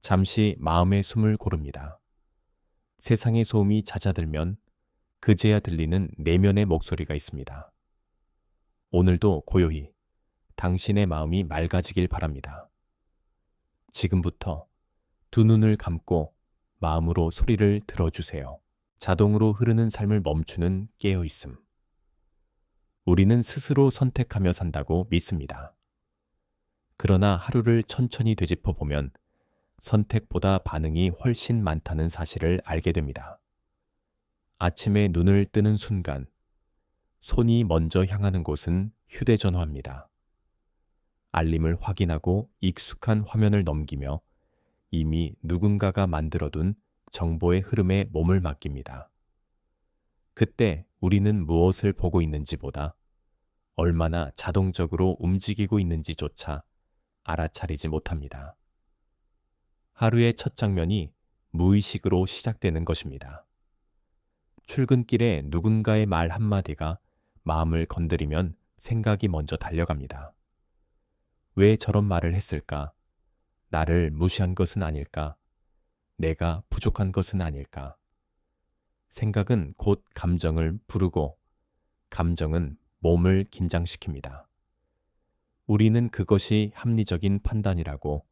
잠시 마음의 숨을 고릅니다. 세상의 소음이 잦아들면 그제야 들리는 내면의 목소리가 있습니다. 오늘도 고요히 당신의 마음이 맑아지길 바랍니다. 지금부터 두 눈을 감고 마음으로 소리를 들어주세요. 자동으로 흐르는 삶을 멈추는 깨어있음. 우리는 스스로 선택하며 산다고 믿습니다. 그러나 하루를 천천히 되짚어 보면 선택보다 반응이 훨씬 많다는 사실을 알게 됩니다. 아침에 눈을 뜨는 순간 손이 먼저 향하는 곳은 휴대전화입니다. 알림을 확인하고 익숙한 화면을 넘기며 이미 누군가가 만들어둔 정보의 흐름에 몸을 맡깁니다. 그때 우리는 무엇을 보고 있는지보다 얼마나 자동적으로 움직이고 있는지조차 알아차리지 못합니다. 하루의 첫 장면이 무의식으로 시작되는 것입니다. 출근길에 누군가의 말 한마디가 마음을 건드리면 생각이 먼저 달려갑니다. 왜 저런 말을 했을까? 나를 무시한 것은 아닐까? 내가 부족한 것은 아닐까? 생각은 곧 감정을 부르고 감정은 몸을 긴장시킵니다. 우리는 그것이 합리적인 판단이라고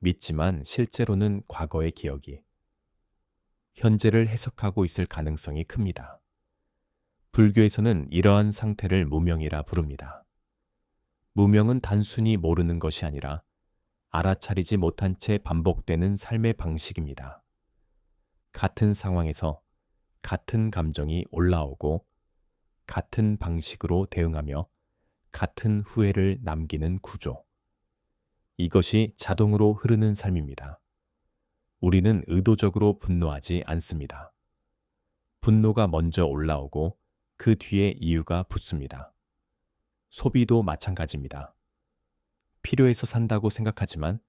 믿지만 실제로는 과거의 기억이 현재를 해석하고 있을 가능성이 큽니다. 불교에서는 이러한 상태를 무명이라 부릅니다. 무명은 단순히 모르는 것이 아니라 알아차리지 못한 채 반복되는 삶의 방식입니다. 같은 상황에서 같은 감정이 올라오고 같은 방식으로 대응하며 같은 후회를 남기는 구조. 이것이 자동으로 흐르는 삶입니다. 우리는 의도적으로 분노하지 않습니다. 분노가 먼저 올라오고 그 뒤에 이유가 붙습니다. 소비도 마찬가지입니다. 필요해서 산다고 생각하지만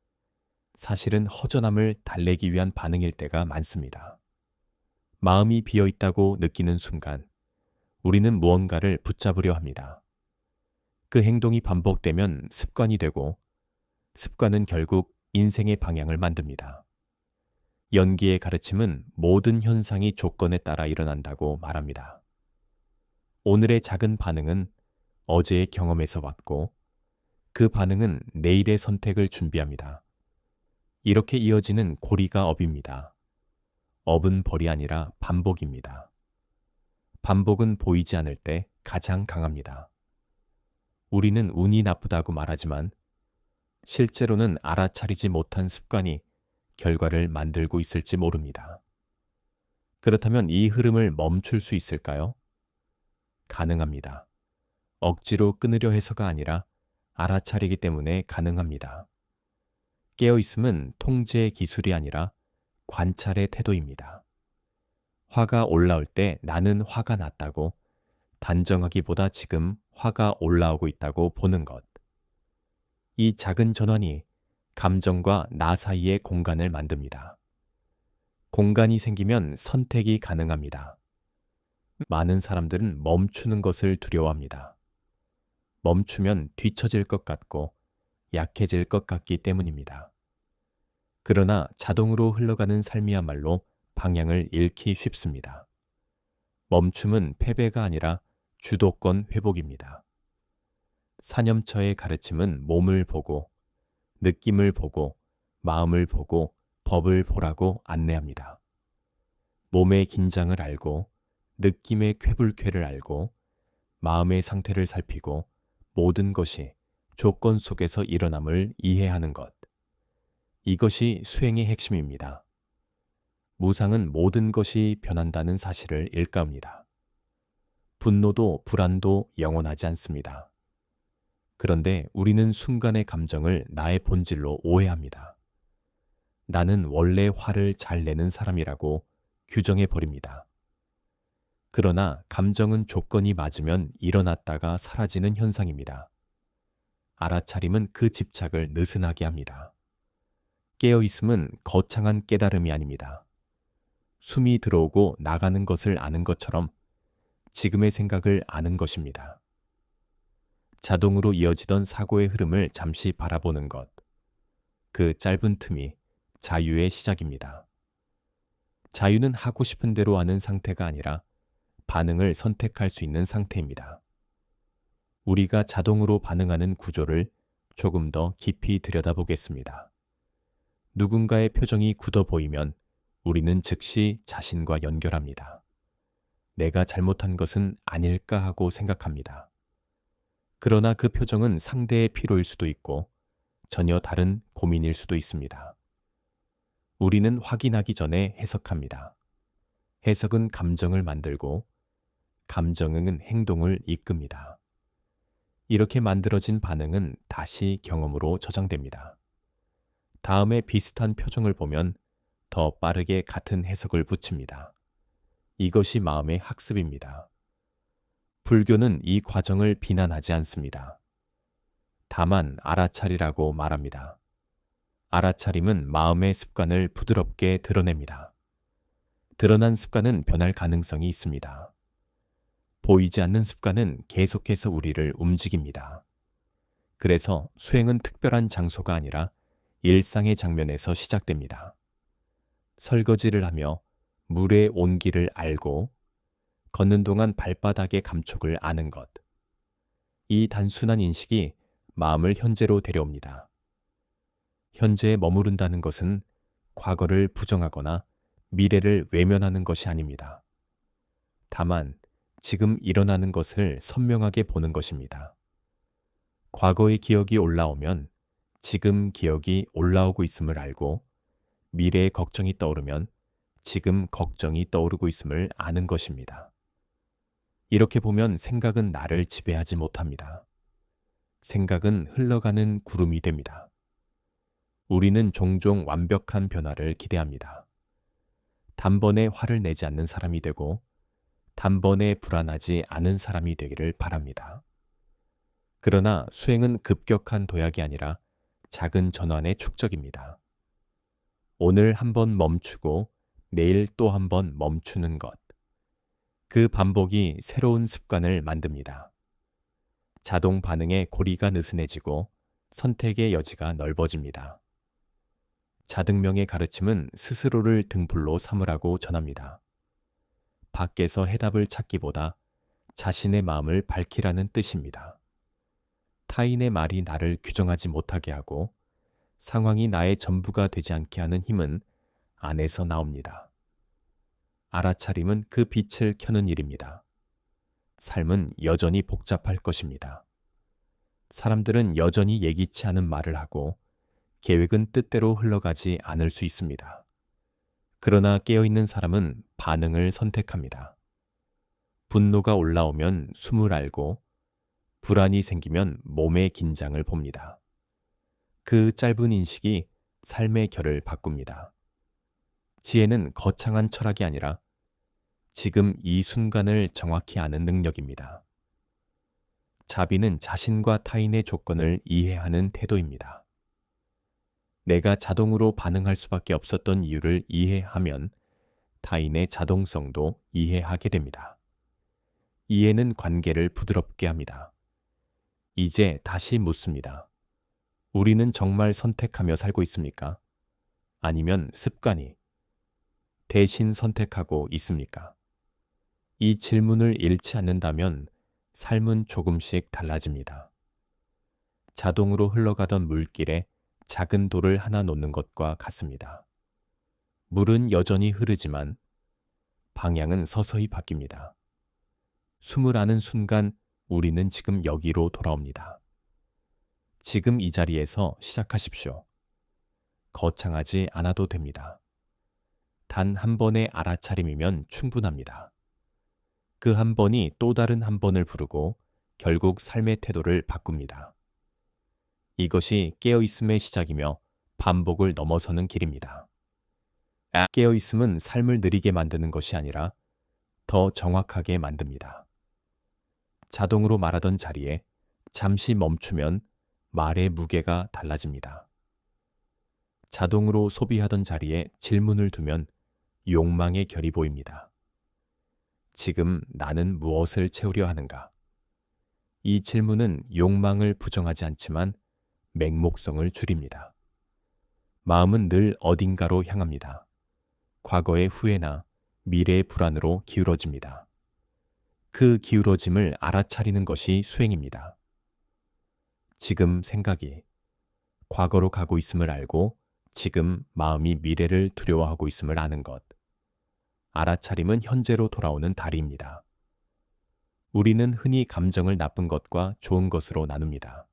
사실은 허전함을 달래기 위한 반응일 때가 많습니다. 마음이 비어 있다고 느끼는 순간 우리는 무언가를 붙잡으려 합니다. 그 행동이 반복되면 습관이 되고 습관은 결국 인생의 방향을 만듭니다. 연기의 가르침은 모든 현상이 조건에 따라 일어난다고 말합니다. 오늘의 작은 반응은 어제의 경험에서 왔고 그 반응은 내일의 선택을 준비합니다. 이렇게 이어지는 고리가 업입니다. 업은 벌이 아니라 반복입니다. 반복은 보이지 않을 때 가장 강합니다. 우리는 운이 나쁘다고 말하지만 실제로는 알아차리지 못한 습관이 결과를 만들고 있을지 모릅니다. 그렇다면 이 흐름을 멈출 수 있을까요? 가능합니다. 억지로 끊으려 해서가 아니라 알아차리기 때문에 가능합니다. 깨어있음은 통제의 기술이 아니라 관찰의 태도입니다. 화가 올라올 때 나는 화가 났다고 단정하기보다 지금 화가 올라오고 있다고 보는 것. 이 작은 전환이 감정과 나 사이의 공간을 만듭니다. 공간이 생기면 선택이 가능합니다. 많은 사람들은 멈추는 것을 두려워합니다. 멈추면 뒤처질 것 같고 약해질 것 같기 때문입니다. 그러나 자동으로 흘러가는 삶이야말로 방향을 잃기 쉽습니다. 멈춤은 패배가 아니라 주도권 회복입니다. 사념처의 가르침은 몸을 보고, 느낌을 보고, 마음을 보고, 법을 보라고 안내합니다. 몸의 긴장을 알고, 느낌의 쾌불쾌를 알고, 마음의 상태를 살피고, 모든 것이 조건 속에서 일어남을 이해하는 것. 이것이 수행의 핵심입니다. 무상은 모든 것이 변한다는 사실을 일깨웁니다. 분노도 불안도 영원하지 않습니다. 그런데 우리는 순간의 감정을 나의 본질로 오해합니다. 나는 원래 화를 잘 내는 사람이라고 규정해 버립니다. 그러나 감정은 조건이 맞으면 일어났다가 사라지는 현상입니다. 알아차림은 그 집착을 느슨하게 합니다. 깨어있음은 거창한 깨달음이 아닙니다. 숨이 들어오고 나가는 것을 아는 것처럼 지금의 생각을 아는 것입니다. 자동으로 이어지던 사고의 흐름을 잠시 바라보는 것. 그 짧은 틈이 자유의 시작입니다. 자유는 하고 싶은 대로 하는 상태가 아니라 반응을 선택할 수 있는 상태입니다. 우리가 자동으로 반응하는 구조를 조금 더 깊이 들여다보겠습니다. 누군가의 표정이 굳어 보이면 우리는 즉시 자신과 연결합니다. 내가 잘못한 것은 아닐까 하고 생각합니다. 그러나 그 표정은 상대의 피로일 수도 있고 전혀 다른 고민일 수도 있습니다. 우리는 확인하기 전에 해석합니다. 해석은 감정을 만들고 감정은 행동을 이끕니다. 이렇게 만들어진 반응은 다시 경험으로 저장됩니다. 다음에 비슷한 표정을 보면 더 빠르게 같은 해석을 붙입니다. 이것이 마음의 학습입니다. 불교는 이 과정을 비난하지 않습니다. 다만 알아차리라고 말합니다. 알아차림은 마음의 습관을 부드럽게 드러냅니다. 드러난 습관은 변할 가능성이 있습니다. 보이지 않는 습관은 계속해서 우리를 움직입니다. 그래서 수행은 특별한 장소가 아니라 일상의 장면에서 시작됩니다. 설거지를 하며 물의 온기를 알고 걷는 동안 발바닥의 감촉을 아는 것. 이 단순한 인식이 마음을 현재로 데려옵니다. 현재에 머무른다는 것은 과거를 부정하거나 미래를 외면하는 것이 아닙니다. 다만 지금 일어나는 것을 선명하게 보는 것입니다. 과거의 기억이 올라오면 지금 기억이 올라오고 있음을 알고 미래의 걱정이 떠오르면 지금 걱정이 떠오르고 있음을 아는 것입니다. 이렇게 보면 생각은 나를 지배하지 못합니다. 생각은 흘러가는 구름이 됩니다. 우리는 종종 완벽한 변화를 기대합니다. 단번에 화를 내지 않는 사람이 되고 단번에 불안하지 않은 사람이 되기를 바랍니다. 그러나 수행은 급격한 도약이 아니라 작은 전환의 축적입니다. 오늘 한번 멈추고 내일 또 한번 멈추는 것. 그 반복이 새로운 습관을 만듭니다. 자동 반응의 고리가 느슨해지고 선택의 여지가 넓어집니다. 자등명의 가르침은 스스로를 등불로 삼으라고 전합니다. 밖에서 해답을 찾기보다 자신의 마음을 밝히라는 뜻입니다. 타인의 말이 나를 규정하지 못하게 하고 상황이 나의 전부가 되지 않게 하는 힘은 안에서 나옵니다. 알아차림은 그 빛을 켜는 일입니다. 삶은 여전히 복잡할 것입니다. 사람들은 여전히 예기치 않은 말을 하고 계획은 뜻대로 흘러가지 않을 수 있습니다. 그러나 깨어있는 사람은 반응을 선택합니다. 분노가 올라오면 숨을 알고 불안이 생기면 몸의 긴장을 봅니다. 그 짧은 인식이 삶의 결을 바꿉니다. 지혜는 거창한 철학이 아니라 지금 이 순간을 정확히 아는 능력입니다. 자비는 자신과 타인의 조건을 이해하는 태도입니다. 내가 자동으로 반응할 수밖에 없었던 이유를 이해하면 타인의 자동성도 이해하게 됩니다. 이해는 관계를 부드럽게 합니다. 이제 다시 묻습니다. 우리는 정말 선택하며 살고 있습니까? 아니면 습관이 대신 선택하고 있습니까? 이 질문을 잃지 않는다면 삶은 조금씩 달라집니다. 자동으로 흘러가던 물길에 작은 돌을 하나 놓는 것과 같습니다. 물은 여전히 흐르지만 방향은 서서히 바뀝니다. 숨을 아는 순간 우리는 지금 여기로 돌아옵니다. 지금 이 자리에서 시작하십시오. 거창하지 않아도 됩니다. 단 한 번의 알아차림이면 충분합니다. 그 한 번이 또 다른 한 번을 부르고 결국 삶의 태도를 바꿉니다. 이것이 깨어있음의 시작이며 반복을 넘어서는 길입니다. 깨어있음은 삶을 느리게 만드는 것이 아니라 더 정확하게 만듭니다. 자동으로 말하던 자리에 잠시 멈추면 말의 무게가 달라집니다. 자동으로 소비하던 자리에 질문을 두면 욕망의 결이 보입니다. 지금 나는 무엇을 채우려 하는가? 이 질문은 욕망을 부정하지 않지만 맹목성을 줄입니다. 마음은 늘 어딘가로 향합니다. 과거의 후회나 미래의 불안으로 기울어집니다. 그 기울어짐을 알아차리는 것이 수행입니다. 지금 생각이 과거로 가고 있음을 알고 지금 마음이 미래를 두려워하고 있음을 아는 것. 알아차림은 현재로 돌아오는 다리입니다. 우리는 흔히 감정을 나쁜 것과 좋은 것으로 나눕니다.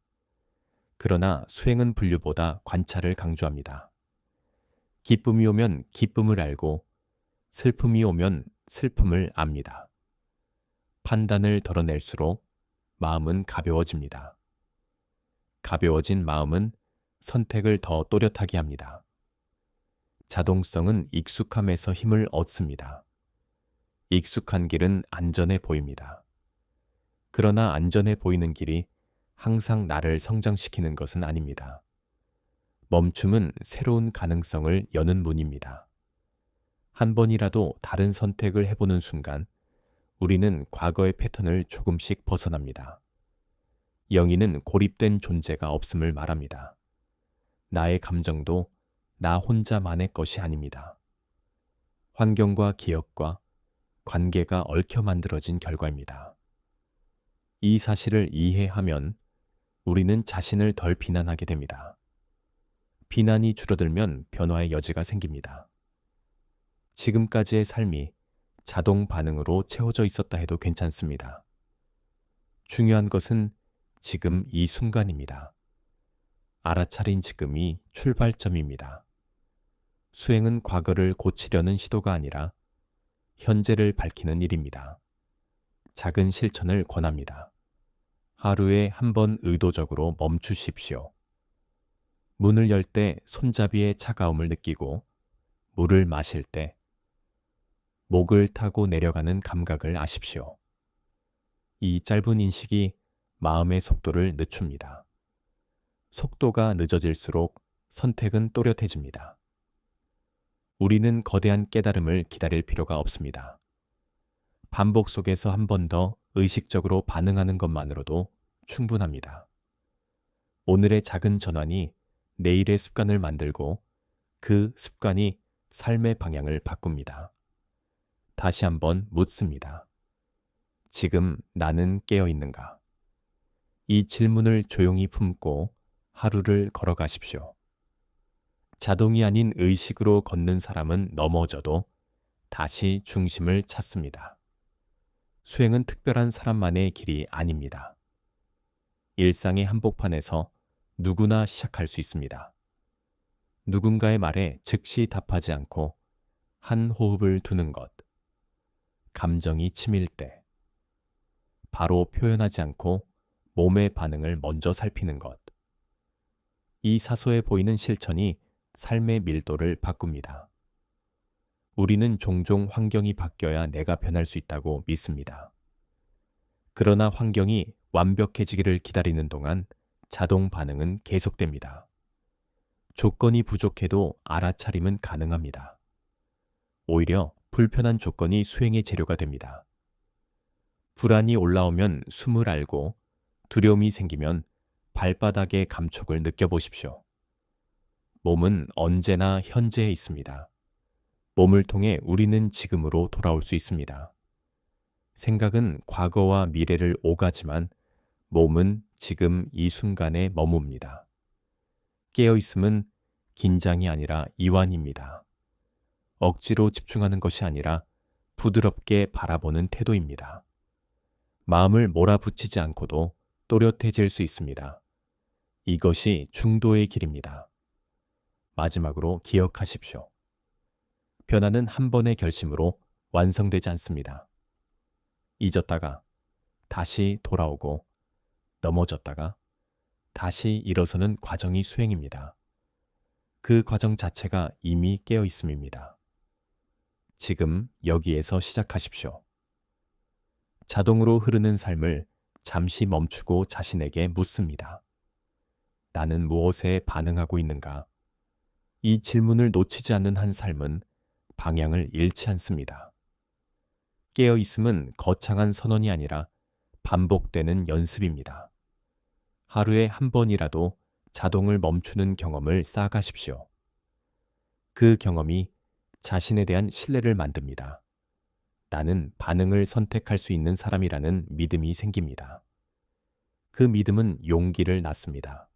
그러나 수행은 분류보다 관찰을 강조합니다. 기쁨이 오면 기쁨을 알고 슬픔이 오면 슬픔을 압니다. 판단을 덜어낼수록 마음은 가벼워집니다. 가벼워진 마음은 선택을 더 또렷하게 합니다. 자동성은 익숙함에서 힘을 얻습니다. 익숙한 길은 안전해 보입니다. 그러나 안전해 보이는 길이 항상 나를 성장시키는 것은 아닙니다. 멈춤은 새로운 가능성을 여는 문입니다. 한 번이라도 다른 선택을 해보는 순간 우리는 과거의 패턴을 조금씩 벗어납니다. 영이는 고립된 존재가 없음을 말합니다. 나의 감정도 나 혼자만의 것이 아닙니다. 환경과 기억과 관계가 얽혀 만들어진 결과입니다. 이 사실을 이해하면 우리는 자신을 덜 비난하게 됩니다. 비난이 줄어들면 변화의 여지가 생깁니다. 지금까지의 삶이 자동 반응으로 채워져 있었다 해도 괜찮습니다. 중요한 것은 지금 이 순간입니다. 알아차린 지금이 출발점입니다. 수행은 과거를 고치려는 시도가 아니라 현재를 밝히는 일입니다. 작은 실천을 권합니다. 하루에 한 번 의도적으로 멈추십시오. 문을 열 때 손잡이의 차가움을 느끼고 물을 마실 때 목을 타고 내려가는 감각을 아십시오. 이 짧은 인식이 마음의 속도를 늦춥니다. 속도가 늦어질수록 선택은 또렷해집니다. 우리는 거대한 깨달음을 기다릴 필요가 없습니다. 반복 속에서 한 번 더 의식적으로 반응하는 것만으로도 충분합니다. 오늘의 작은 전환이 내일의 습관을 만들고 그 습관이 삶의 방향을 바꿉니다. 다시 한번 묻습니다. 지금 나는 깨어 있는가? 이 질문을 조용히 품고 하루를 걸어가십시오. 자동이 아닌 의식으로 걷는 사람은 넘어져도 다시 중심을 찾습니다. 수행은 특별한 사람만의 길이 아닙니다. 일상의 한복판에서 누구나 시작할 수 있습니다. 누군가의 말에 즉시 답하지 않고 한 호흡을 두는 것. 감정이 치밀 때 바로 표현하지 않고 몸의 반응을 먼저 살피는 것. 이 사소해 보이는 실천이 삶의 밀도를 바꿉니다. 우리는 종종 환경이 바뀌어야 내가 변할 수 있다고 믿습니다. 그러나 환경이 완벽해지기를 기다리는 동안 자동 반응은 계속됩니다. 조건이 부족해도 알아차림은 가능합니다. 오히려 불편한 조건이 수행의 재료가 됩니다. 불안이 올라오면 숨을 알고 두려움이 생기면 발바닥의 감촉을 느껴보십시오. 몸은 언제나 현재에 있습니다. 몸을 통해 우리는 지금으로 돌아올 수 있습니다. 생각은 과거와 미래를 오가지만 몸은 지금 이 순간에 머뭅니다. 깨어있음은 긴장이 아니라 이완입니다. 억지로 집중하는 것이 아니라 부드럽게 바라보는 태도입니다. 마음을 몰아붙이지 않고도 또렷해질 수 있습니다. 이것이 중도의 길입니다. 마지막으로 기억하십시오. 변화는 한 번의 결심으로 완성되지 않습니다. 잊었다가 다시 돌아오고 넘어졌다가 다시 일어서는 과정이 수행입니다. 그 과정 자체가 이미 깨어 있음입니다. 지금 여기에서 시작하십시오. 자동으로 흐르는 삶을 잠시 멈추고 자신에게 묻습니다. 나는 무엇에 반응하고 있는가? 이 질문을 놓치지 않는 한 삶은 방향을 잃지 않습니다. 깨어 있음은 거창한 선언이 아니라 반복되는 연습입니다. 하루에 한 번이라도 자동을 멈추는 경험을 쌓아가십시오. 그 경험이 자신에 대한 신뢰를 만듭니다. 나는 반응을 선택할 수 있는 사람이라는 믿음이 생깁니다. 그 믿음은 용기를 낳습니다.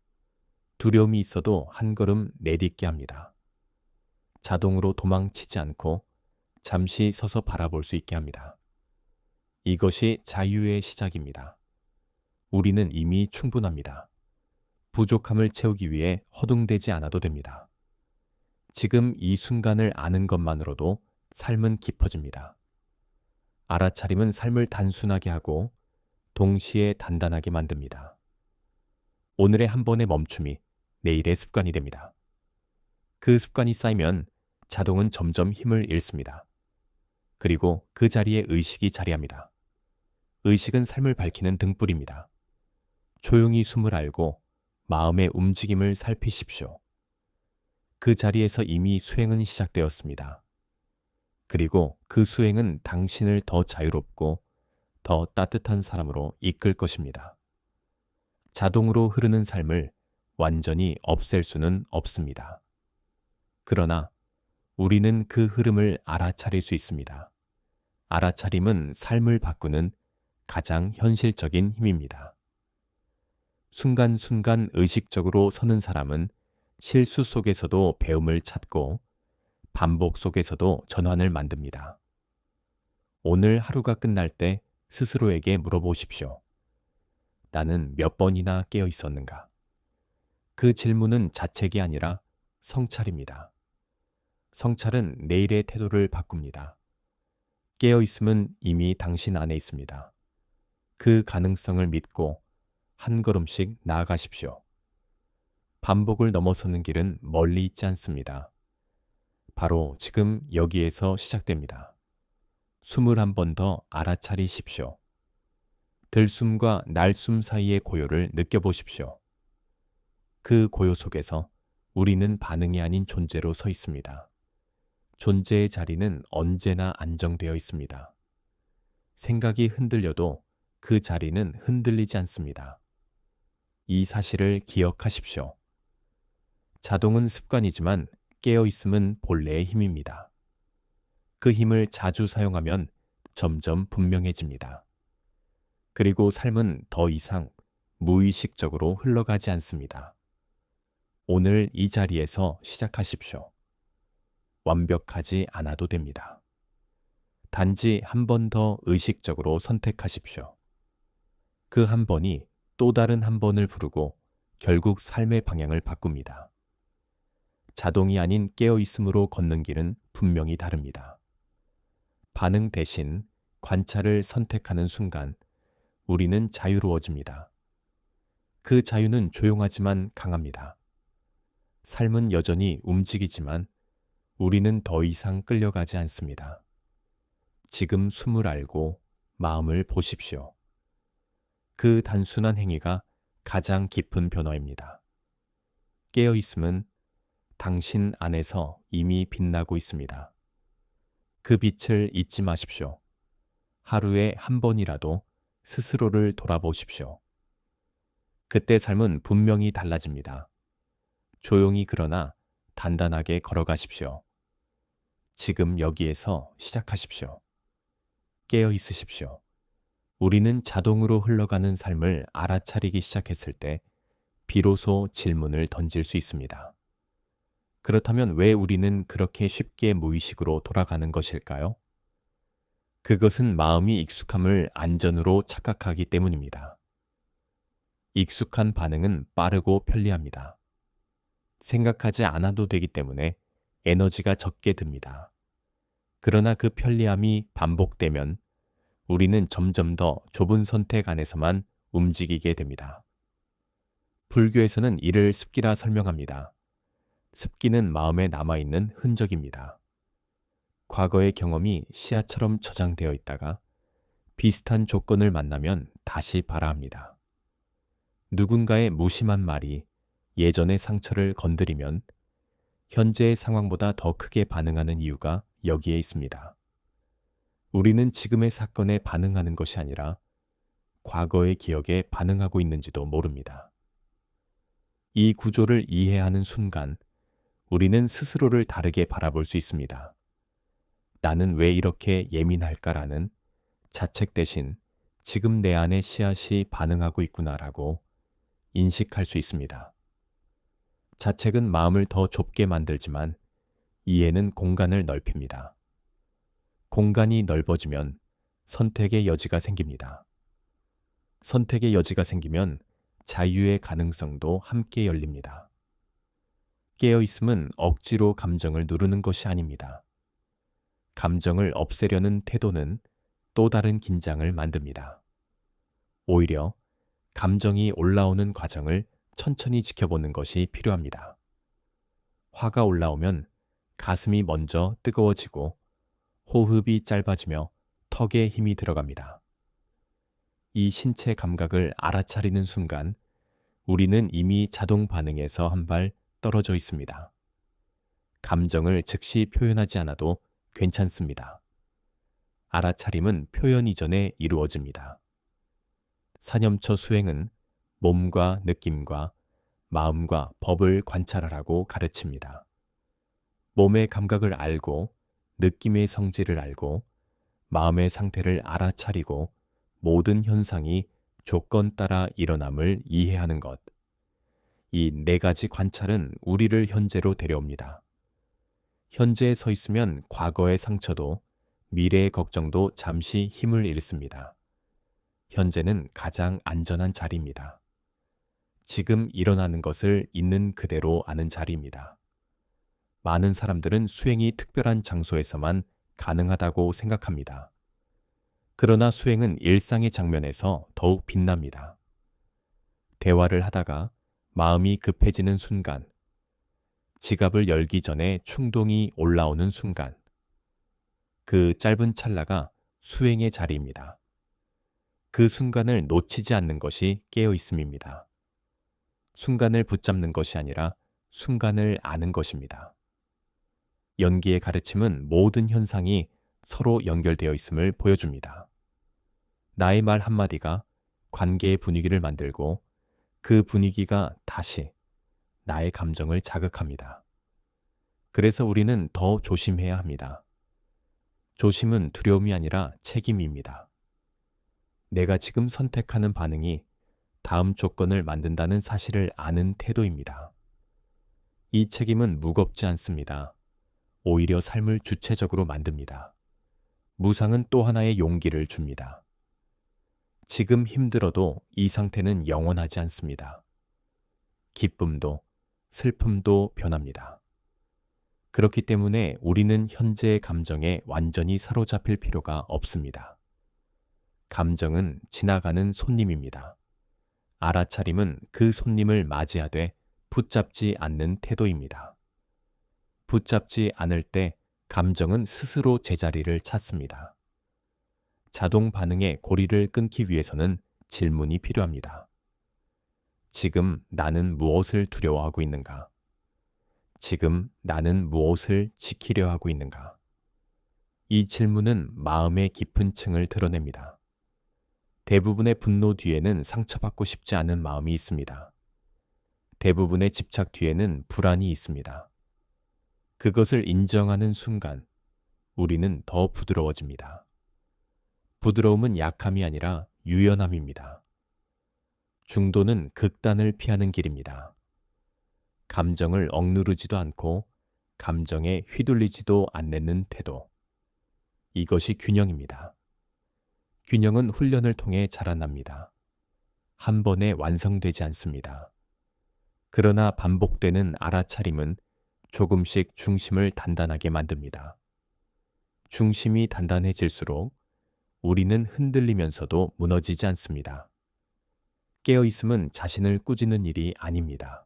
두려움이 있어도 한 걸음 내딛게 합니다. 자동으로 도망치지 않고 잠시 서서 바라볼 수 있게 합니다. 이것이 자유의 시작입니다. 우리는 이미 충분합니다. 부족함을 채우기 위해 허둥대지 않아도 됩니다. 지금 이 순간을 아는 것만으로도 삶은 깊어집니다. 알아차림은 삶을 단순하게 하고 동시에 단단하게 만듭니다. 오늘의 한 번의 멈춤이 내일의 습관이 됩니다. 그 습관이 쌓이면 자동은 점점 힘을 잃습니다. 그리고 그 자리에 의식이 자리합니다. 의식은 삶을 밝히는 등불입니다. 조용히 숨을 알고 마음의 움직임을 살피십시오. 그 자리에서 이미 수행은 시작되었습니다. 그리고 그 수행은 당신을 더 자유롭고 더 따뜻한 사람으로 이끌 것입니다. 자동으로 흐르는 삶을 완전히 없앨 수는 없습니다. 그러나 우리는 그 흐름을 알아차릴 수 있습니다. 알아차림은 삶을 바꾸는 가장 현실적인 힘입니다. 순간순간 의식적으로 서는 사람은 실수 속에서도 배움을 찾고 반복 속에서도 전환을 만듭니다. 오늘 하루가 끝날 때 스스로에게 물어보십시오. 나는 몇 번이나 깨어 있었는가? 그 질문은 자책이 아니라 성찰입니다. 성찰은 내일의 태도를 바꿉니다. 깨어 있음은 이미 당신 안에 있습니다. 그 가능성을 믿고 한 걸음씩 나아가십시오. 반복을 넘어서는 길은 멀리 있지 않습니다. 바로 지금 여기에서 시작됩니다. 숨을 한 번 더 알아차리십시오. 들숨과 날숨 사이의 고요를 느껴보십시오. 그 고요 속에서 우리는 반응이 아닌 존재로 서 있습니다. 존재의 자리는 언제나 안정되어 있습니다. 생각이 흔들려도 그 자리는 흔들리지 않습니다. 이 사실을 기억하십시오. 자동은 습관이지만 깨어있음은 본래의 힘입니다. 그 힘을 자주 사용하면 점점 분명해집니다. 그리고 삶은 더 이상 무의식적으로 흘러가지 않습니다. 오늘 이 자리에서 시작하십시오. 완벽하지 않아도 됩니다. 단지 한 번 더 의식적으로 선택하십시오. 그 한 번이 또 다른 한 번을 부르고 결국 삶의 방향을 바꿉니다. 자동이 아닌 깨어있음으로 걷는 길은 분명히 다릅니다. 반응 대신 관찰을 선택하는 순간 우리는 자유로워집니다. 그 자유는 조용하지만 강합니다. 삶은 여전히 움직이지만 우리는 더 이상 끌려가지 않습니다. 지금 숨을 알고 마음을 보십시오. 그 단순한 행위가 가장 깊은 변화입니다. 깨어있음은 당신 안에서 이미 빛나고 있습니다. 그 빛을 잊지 마십시오. 하루에 한 번이라도 스스로를 돌아보십시오. 그때 삶은 분명히 달라집니다. 조용히 그러나 단단하게 걸어가십시오. 지금 여기에서 시작하십시오. 깨어 있으십시오. 우리는 자동으로 흘러가는 삶을 알아차리기 시작했을 때 비로소 질문을 던질 수 있습니다. 그렇다면 왜 우리는 그렇게 쉽게 무의식으로 돌아가는 것일까요? 그것은 마음이 익숙함을 안전으로 착각하기 때문입니다. 익숙한 반응은 빠르고 편리합니다. 생각하지 않아도 되기 때문에 에너지가 적게 듭니다. 그러나 그 편리함이 반복되면 우리는 점점 더 좁은 선택 안에서만 움직이게 됩니다. 불교에서는 이를 습기라 설명합니다. 습기는 마음에 남아있는 흔적입니다. 과거의 경험이 씨앗처럼 저장되어 있다가 비슷한 조건을 만나면 다시 발아합니다. 누군가의 무심한 말이 예전의 상처를 건드리면 현재의 상황보다 더 크게 반응하는 이유가 여기에 있습니다. 우리는 지금의 사건에 반응하는 것이 아니라 과거의 기억에 반응하고 있는지도 모릅니다. 이 구조를 이해하는 순간 우리는 스스로를 다르게 바라볼 수 있습니다. 나는 왜 이렇게 예민할까라는 자책 대신 지금 내 안에 씨앗이 반응하고 있구나라고 인식할 수 있습니다. 자책은 마음을 더 좁게 만들지만 이해는 공간을 넓힙니다. 공간이 넓어지면 선택의 여지가 생깁니다. 선택의 여지가 생기면 자유의 가능성도 함께 열립니다. 깨어있음은 억지로 감정을 누르는 것이 아닙니다. 감정을 없애려는 태도는 또 다른 긴장을 만듭니다. 오히려 감정이 올라오는 과정을 천천히 지켜보는 것이 필요합니다. 화가 올라오면 가슴이 먼저 뜨거워지고 호흡이 짧아지며 턱에 힘이 들어갑니다. 이 신체 감각을 알아차리는 순간 우리는 이미 자동 반응에서 한 발 떨어져 있습니다. 감정을 즉시 표현하지 않아도 괜찮습니다. 알아차림은 표현 이전에 이루어집니다. 사념처 수행은 몸과 느낌과 마음과 법을 관찰하라고 가르칩니다. 몸의 감각을 알고 느낌의 성질을 알고 마음의 상태를 알아차리고 모든 현상이 조건 따라 일어남을 이해하는 것. 이 네 가지 관찰은 우리를 현재로 데려옵니다. 현재에 서 있으면 과거의 상처도 미래의 걱정도 잠시 힘을 잃습니다. 현재는 가장 안전한 자리입니다. 지금 일어나는 것을 있는 그대로 아는 자리입니다. 많은 사람들은 수행이 특별한 장소에서만 가능하다고 생각합니다. 그러나 수행은 일상의 장면에서 더욱 빛납니다. 대화를 하다가 마음이 급해지는 순간, 지갑을 열기 전에 충동이 올라오는 순간, 그 짧은 찰나가 수행의 자리입니다. 그 순간을 놓치지 않는 것이 깨어있음입니다. 순간을 붙잡는 것이 아니라 순간을 아는 것입니다. 연기의 가르침은 모든 현상이 서로 연결되어 있음을 보여줍니다. 나의 말 한마디가 관계의 분위기를 만들고 그 분위기가 다시 나의 감정을 자극합니다. 그래서 우리는 더 조심해야 합니다. 조심은 두려움이 아니라 책임입니다. 내가 지금 선택하는 반응이 다음 조건을 만든다는 사실을 아는 태도입니다. 이 책임은 무겁지 않습니다. 오히려 삶을 주체적으로 만듭니다. 무상은 또 하나의 용기를 줍니다. 지금 힘들어도 이 상태는 영원하지 않습니다. 기쁨도 슬픔도 변합니다. 그렇기 때문에 우리는 현재의 감정에 완전히 사로잡힐 필요가 없습니다. 감정은 지나가는 손님입니다. 알아차림은 그 손님을 맞이하되 붙잡지 않는 태도입니다. 붙잡지 않을 때 감정은 스스로 제자리를 찾습니다. 자동 반응의 고리를 끊기 위해서는 질문이 필요합니다. 지금 나는 무엇을 두려워하고 있는가? 지금 나는 무엇을 지키려 하고 있는가? 이 질문은 마음의 깊은 층을 드러냅니다. 대부분의 분노 뒤에는 상처받고 싶지 않은 마음이 있습니다. 대부분의 집착 뒤에는 불안이 있습니다. 그것을 인정하는 순간 우리는 더 부드러워집니다. 부드러움은 약함이 아니라 유연함입니다. 중도는 극단을 피하는 길입니다. 감정을 억누르지도 않고 감정에 휘둘리지도 않는 태도. 이것이 균형입니다. 균형은 훈련을 통해 자라납니다. 한 번에 완성되지 않습니다. 그러나 반복되는 알아차림은 조금씩 중심을 단단하게 만듭니다. 중심이 단단해질수록 우리는 흔들리면서도 무너지지 않습니다. 깨어있음은 자신을 꾸짖는 일이 아닙니다.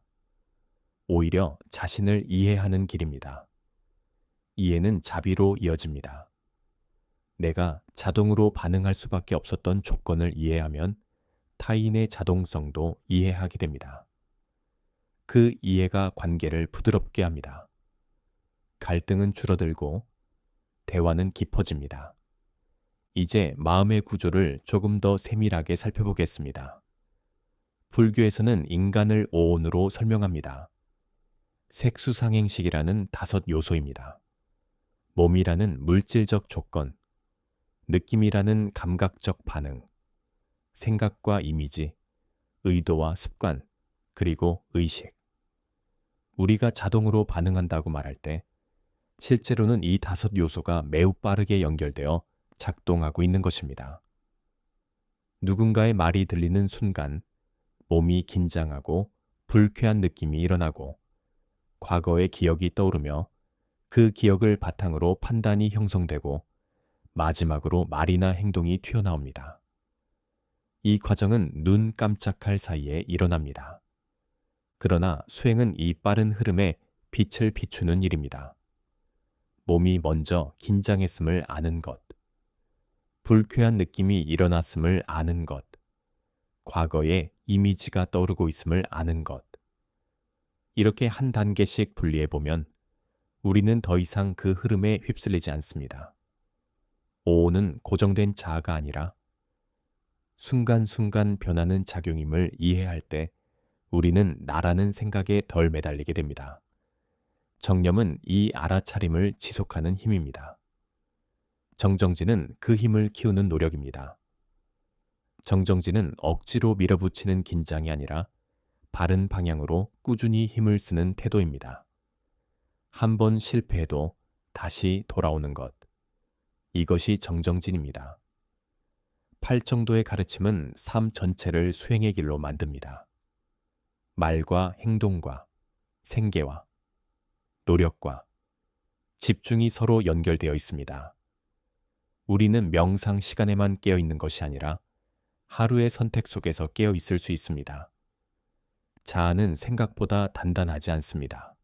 오히려 자신을 이해하는 길입니다. 이해는 자비로 이어집니다. 내가 자동으로 반응할 수밖에 없었던 조건을 이해하면 타인의 자동성도 이해하게 됩니다. 그 이해가 관계를 부드럽게 합니다. 갈등은 줄어들고 대화는 깊어집니다. 이제 마음의 구조를 조금 더 세밀하게 살펴보겠습니다. 불교에서는 인간을 오온으로 설명합니다. 색수상행식이라는 5 요소입니다. 몸이라는 물질적 조건, 느낌이라는 감각적 반응, 생각과 이미지, 의도와 습관, 그리고 의식. 우리가 자동으로 반응한다고 말할 때 실제로는 이 5 요소가 매우 빠르게 연결되어 작동하고 있는 것입니다. 누군가의 말이 들리는 순간 몸이 긴장하고 불쾌한 느낌이 일어나고 과거의 기억이 떠오르며 그 기억을 바탕으로 판단이 형성되고 마지막으로 말이나 행동이 튀어나옵니다. 이 과정은 눈 깜짝할 사이에 일어납니다. 그러나 수행은 이 빠른 흐름에 빛을 비추는 일입니다. 몸이 먼저 긴장했음을 아는 것, 불쾌한 느낌이 일어났음을 아는 것, 과거에 이미지가 떠오르고 있음을 아는 것. 이렇게 한 단계씩 분리해 보면 우리는 더 이상 그 흐름에 휩쓸리지 않습니다. 오는 고정된 자아가 아니라 순간순간 변하는 작용임을 이해할 때 우리는 나라는 생각에 덜 매달리게 됩니다. 정념은 이 알아차림을 지속하는 힘입니다. 정정지는 그 힘을 키우는 노력입니다. 정정지는 억지로 밀어붙이는 긴장이 아니라 바른 방향으로 꾸준히 힘을 쓰는 태도입니다. 한 번 실패해도 다시 돌아오는 것. 이것이 정정진입니다. 팔정도의 가르침은 삶 전체를 수행의 길로 만듭니다. 말과 행동과 생계와 노력과 집중이 서로 연결되어 있습니다. 우리는 명상 시간에만 깨어 있는 것이 아니라 하루의 선택 속에서 깨어 있을 수 있습니다. 자아는 생각보다 단단하지 않습니다.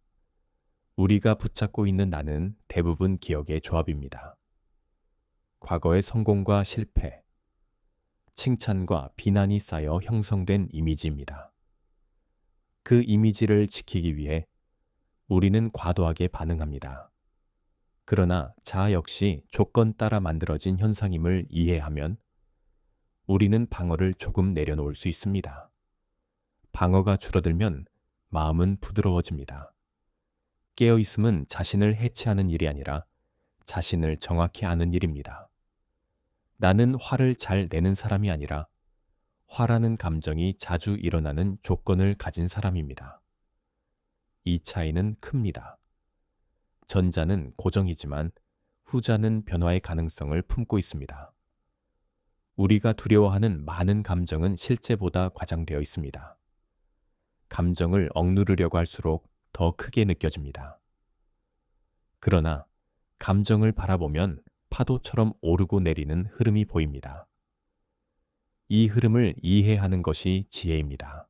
우리가 붙잡고 있는 나는 대부분 기억의 조합입니다. 과거의 성공과 실패, 칭찬과 비난이 쌓여 형성된 이미지입니다. 그 이미지를 지키기 위해 우리는 과도하게 반응합니다. 그러나 자아 역시 조건 따라 만들어진 현상임을 이해하면 우리는 방어를 조금 내려놓을 수 있습니다. 방어가 줄어들면 마음은 부드러워집니다. 깨어있음은 자신을 해체하는 일이 아니라 자신을 정확히 아는 일입니다. 나는 화를 잘 내는 사람이 아니라 화라는 감정이 자주 일어나는 조건을 가진 사람입니다. 이 차이는 큽니다. 전자는 고정이지만 후자는 변화의 가능성을 품고 있습니다. 우리가 두려워하는 많은 감정은 실제보다 과장되어 있습니다. 감정을 억누르려고 할수록 더 크게 느껴집니다. 그러나 감정을 바라보면 파도처럼 오르고 내리는 흐름이 보입니다. 이 흐름을 이해하는 것이 지혜입니다.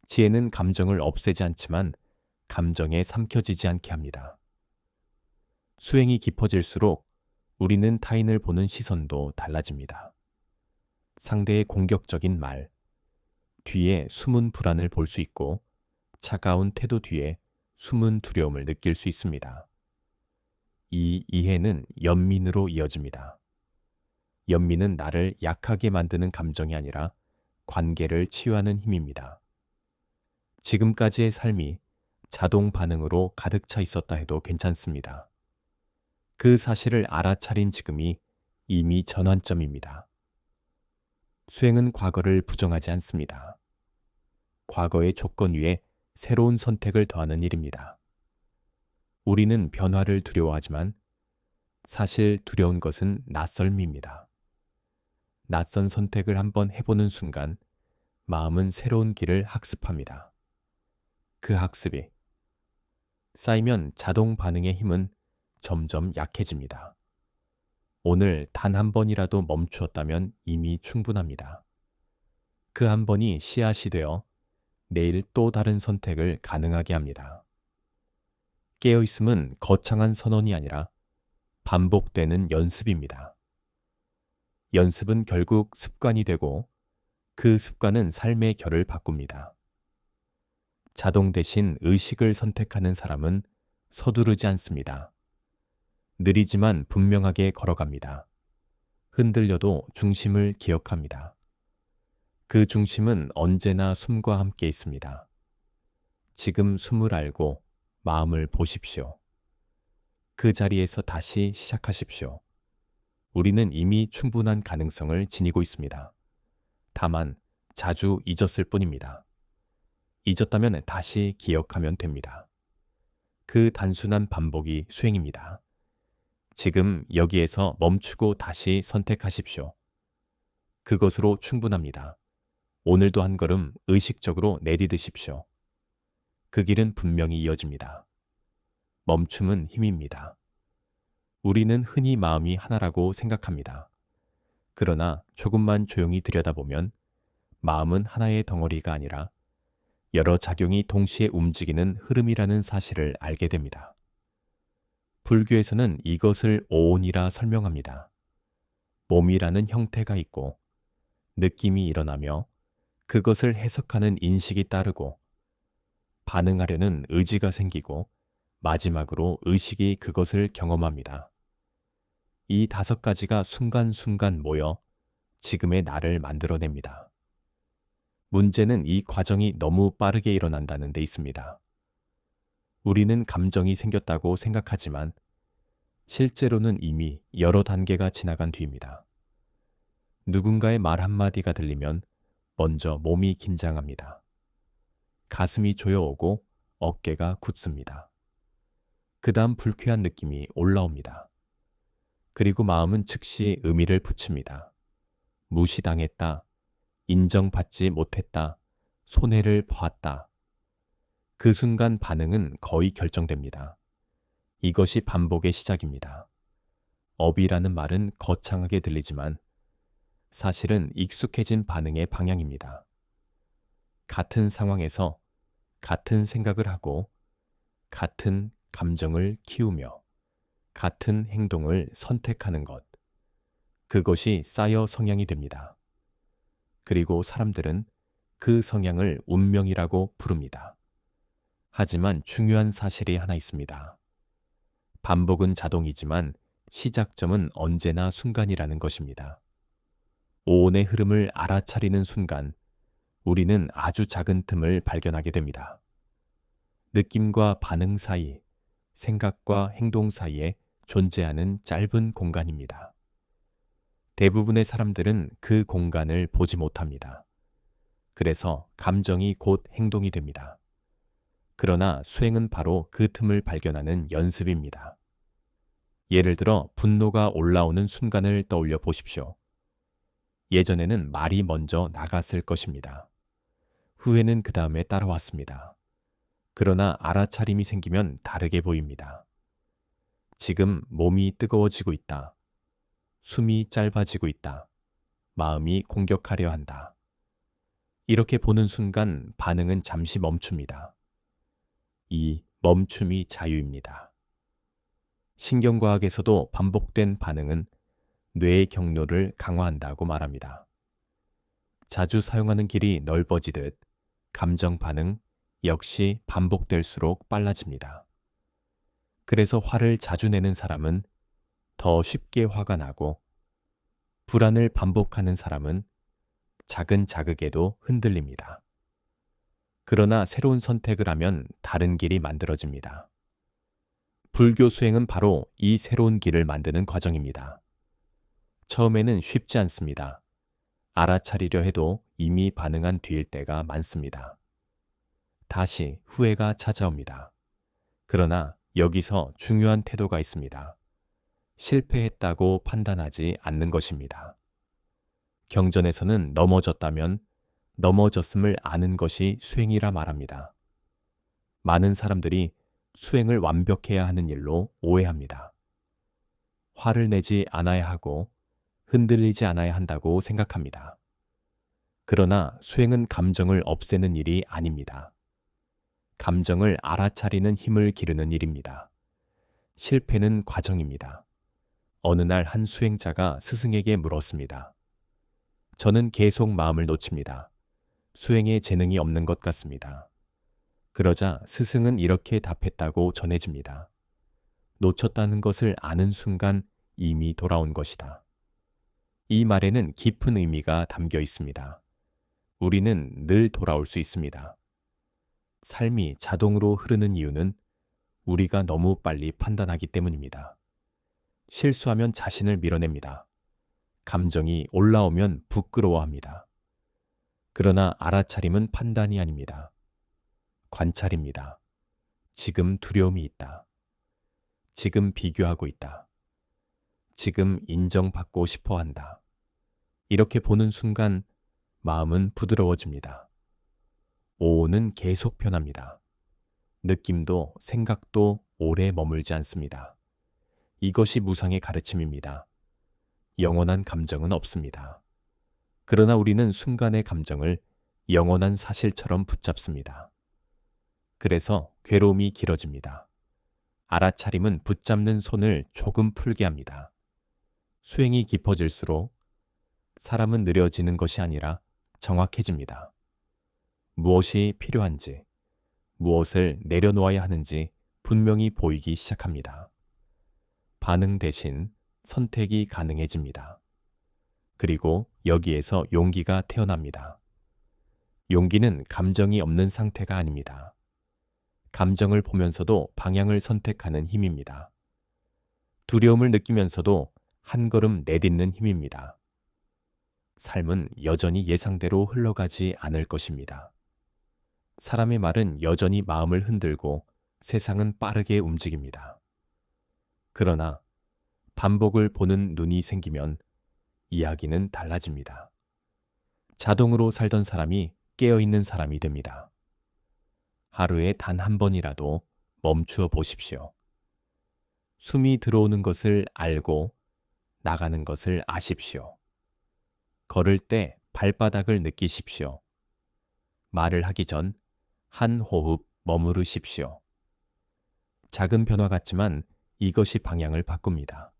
지혜는 감정을 없애지 않지만 감정에 삼켜지지 않게 합니다. 수행이 깊어질수록 우리는 타인을 보는 시선도 달라집니다. 상대의 공격적인 말, 뒤에 숨은 불안을 볼 수 있고 차가운 태도 뒤에 숨은 두려움을 느낄 수 있습니다. 이 이해는 연민으로 이어집니다. 연민은 나를 약하게 만드는 감정이 아니라 관계를 치유하는 힘입니다. 지금까지의 삶이 자동 반응으로 가득 차 있었다 해도 괜찮습니다. 그 사실을 알아차린 지금이 이미 전환점입니다. 수행은 과거를 부정하지 않습니다. 과거의 조건 위에 새로운 선택을 더하는 일입니다. 우리는 변화를 두려워하지만 사실 두려운 것은 낯설미입니다. 낯선 선택을 한번 해보는 순간 마음은 새로운 길을 학습합니다. 그 학습이 쌓이면 자동 반응의 힘은 점점 약해집니다. 오늘 단 한 번이라도 멈추었다면 이미 충분합니다. 그 한 번이 씨앗이 되어 내일 또 다른 선택을 가능하게 합니다. 깨어있음은 거창한 선언이 아니라 반복되는 연습입니다. 연습은 결국 습관이 되고 그 습관은 삶의 결을 바꿉니다. 자동 대신 의식을 선택하는 사람은 서두르지 않습니다. 느리지만 분명하게 걸어갑니다. 흔들려도 중심을 기억합니다. 그 중심은 언제나 숨과 함께 있습니다. 지금 숨을 알고 마음을 보십시오. 그 자리에서 다시 시작하십시오. 우리는 이미 충분한 가능성을 지니고 있습니다. 다만 자주 잊었을 뿐입니다. 잊었다면 다시 기억하면 됩니다. 그 단순한 반복이 수행입니다. 지금 여기에서 멈추고 다시 선택하십시오. 그것으로 충분합니다. 오늘도 한 걸음 의식적으로 내디디십시오. 그 길은 분명히 이어집니다. 멈춤은 힘입니다. 우리는 흔히 마음이 하나라고 생각합니다. 그러나 조금만 조용히 들여다보면 마음은 하나의 덩어리가 아니라 여러 작용이 동시에 움직이는 흐름이라는 사실을 알게 됩니다. 불교에서는 이것을 오온이라 설명합니다. 몸이라는 형태가 있고 느낌이 일어나며 그것을 해석하는 인식이 따르고 반응하려는 의지가 생기고 마지막으로 의식이 그것을 경험합니다. 이 5가지가 순간순간 모여 지금의 나를 만들어냅니다. 문제는 이 과정이 너무 빠르게 일어난다는 데 있습니다. 우리는 감정이 생겼다고 생각하지만 실제로는 이미 여러 단계가 지나간 뒤입니다. 누군가의 말 한마디가 들리면 먼저 몸이 긴장합니다. 가슴이 조여오고 어깨가 굳습니다. 그 다음 불쾌한 느낌이 올라옵니다. 그리고 마음은 즉시 의미를 붙입니다. 무시당했다, 인정받지 못했다, 손해를 보았다. 그 순간 반응은 거의 결정됩니다. 이것이 반복의 시작입니다. 업이라는 말은 거창하게 들리지만 사실은 익숙해진 반응의 방향입니다. 같은 상황에서 같은 생각을 하고 같은 감정을 키우며 같은 행동을 선택하는 것. 그것이 쌓여 성향이 됩니다. 그리고 사람들은 그 성향을 운명이라고 부릅니다. 하지만 중요한 사실이 하나 있습니다. 반복은 자동이지만 시작점은 언제나 순간이라는 것입니다. 오온의 흐름을 알아차리는 순간 우리는 아주 작은 틈을 발견하게 됩니다. 느낌과 반응 사이, 생각과 행동 사이에 존재하는 짧은 공간입니다. 대부분의 사람들은 그 공간을 보지 못합니다. 그래서 감정이 곧 행동이 됩니다. 그러나 수행은 바로 그 틈을 발견하는 연습입니다. 예를 들어 분노가 올라오는 순간을 떠올려 보십시오. 예전에는 말이 먼저 나갔을 것입니다. 후회는 그 다음에 따라왔습니다. 그러나 알아차림이 생기면 다르게 보입니다. 지금 몸이 뜨거워지고 있다. 숨이 짧아지고 있다. 마음이 공격하려 한다. 이렇게 보는 순간 반응은 잠시 멈춥니다. 이 멈춤이 자유입니다. 신경과학에서도 반복된 반응은 뇌의 경로를 강화한다고 말합니다. 자주 사용하는 길이 넓어지듯 감정 반응 역시 반복될수록 빨라집니다. 그래서 화를 자주 내는 사람은 더 쉽게 화가 나고 불안을 반복하는 사람은 작은 자극에도 흔들립니다. 그러나 새로운 선택을 하면 다른 길이 만들어집니다. 불교 수행은 바로 이 새로운 길을 만드는 과정입니다. 처음에는 쉽지 않습니다. 알아차리려 해도 이미 반응한 뒤일 때가 많습니다. 다시 후회가 찾아옵니다. 그러나 여기서 중요한 태도가 있습니다. 실패했다고 판단하지 않는 것입니다. 경전에서는 넘어졌다면 넘어졌음을 아는 것이 수행이라 말합니다. 많은 사람들이 수행을 완벽해야 하는 일로 오해합니다. 화를 내지 않아야 하고 흔들리지 않아야 한다고 생각합니다. 그러나 수행은 감정을 없애는 일이 아닙니다. 감정을 알아차리는 힘을 기르는 일입니다. 실패는 과정입니다. 어느 날 한 수행자가 스승에게 물었습니다. 저는 계속 마음을 놓칩니다. 수행에 재능이 없는 것 같습니다. 그러자 스승은 이렇게 답했다고 전해집니다. 놓쳤다는 것을 아는 순간 이미 돌아온 것이다. 이 말에는 깊은 의미가 담겨 있습니다. 우리는 늘 돌아올 수 있습니다. 삶이 자동으로 흐르는 이유는 우리가 너무 빨리 판단하기 때문입니다. 실수하면 자신을 밀어냅니다. 감정이 올라오면 부끄러워합니다. 그러나 알아차림은 판단이 아닙니다. 관찰입니다. 지금 두려움이 있다. 지금 비교하고 있다. 지금 인정받고 싶어 한다. 이렇게 보는 순간 마음은 부드러워집니다. 오온은 계속 변합니다. 느낌도 생각도 오래 머물지 않습니다. 이것이 무상의 가르침입니다. 영원한 감정은 없습니다. 그러나 우리는 순간의 감정을 영원한 사실처럼 붙잡습니다. 그래서 괴로움이 길어집니다. 알아차림은 붙잡는 손을 조금 풀게 합니다. 수행이 깊어질수록 사람은 느려지는 것이 아니라 정확해집니다. 무엇이 필요한지, 무엇을 내려놓아야 하는지 분명히 보이기 시작합니다. 반응 대신 선택이 가능해집니다. 그리고 여기에서 용기가 태어납니다. 용기는 감정이 없는 상태가 아닙니다. 감정을 보면서도 방향을 선택하는 힘입니다. 두려움을 느끼면서도 한 걸음 내딛는 힘입니다. 삶은 여전히 예상대로 흘러가지 않을 것입니다. 사람의 말은 여전히 마음을 흔들고 세상은 빠르게 움직입니다. 그러나 반복을 보는 눈이 생기면 이야기는 달라집니다. 자동으로 살던 사람이 깨어있는 사람이 됩니다. 하루에 단 한 번이라도 멈추어 보십시오. 숨이 들어오는 것을 알고 나가는 것을 아십시오. 걸을 때 발바닥을 느끼십시오. 말을 하기 전 한 호흡 머무르십시오. 작은 변화 같지만 이것이 방향을 바꿉니다.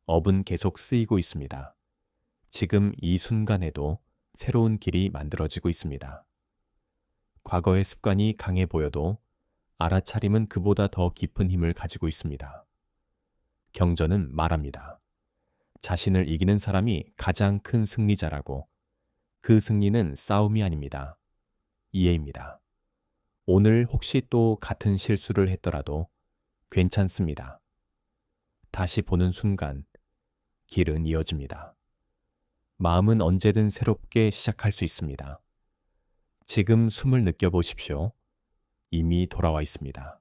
업은 계속 쓰이고 있습니다. 지금 이 순간에도 새로운 길이 만들어지고 있습니다. 과거의 습관이 강해 보여도 알아차림은 그보다 더 깊은 힘을 가지고 있습니다. 경전은 말합니다. 자신을 이기는 사람이 가장 큰 승리자라고. 그 승리는 싸움이 아닙니다. 이해입니다. 오늘 혹시 또 같은 실수를 했더라도 괜찮습니다. 다시 보는 순간 길은 이어집니다. 마음은 언제든 새롭게 시작할 수 있습니다. 지금 숨을 느껴보십시오. 이미 돌아와 있습니다.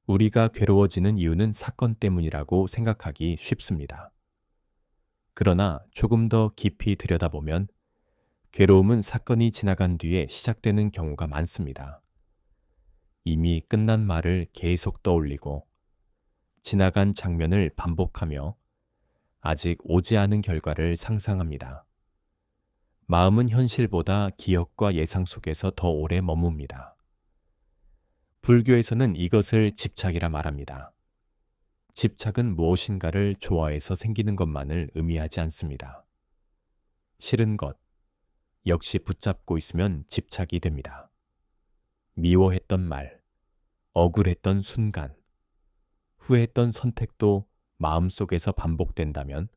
우리가 괴로워지는 이유는 사건 때문이라고 생각하기 쉽습니다. 그러나 조금 더 깊이 들여다보면 괴로움은 사건이 지나간 뒤에 시작되는 경우가 많습니다. 이미 끝난 말을 계속 떠올리고 지나간 장면을 반복하며 아직 오지 않은 결과를 상상합니다. 마음은 현실보다 기억과 예상 속에서 더 오래 머뭅니다. 불교에서는 이것을 집착이라 말합니다. 집착은 무엇인가를 좋아해서 생기는 것만을 의미하지 않습니다. 싫은 것 역시 붙잡고 있으면 집착이 됩니다. 미워했던 말, 억울했던 순간, 후회했던 선택도 마음속에서 반복된다면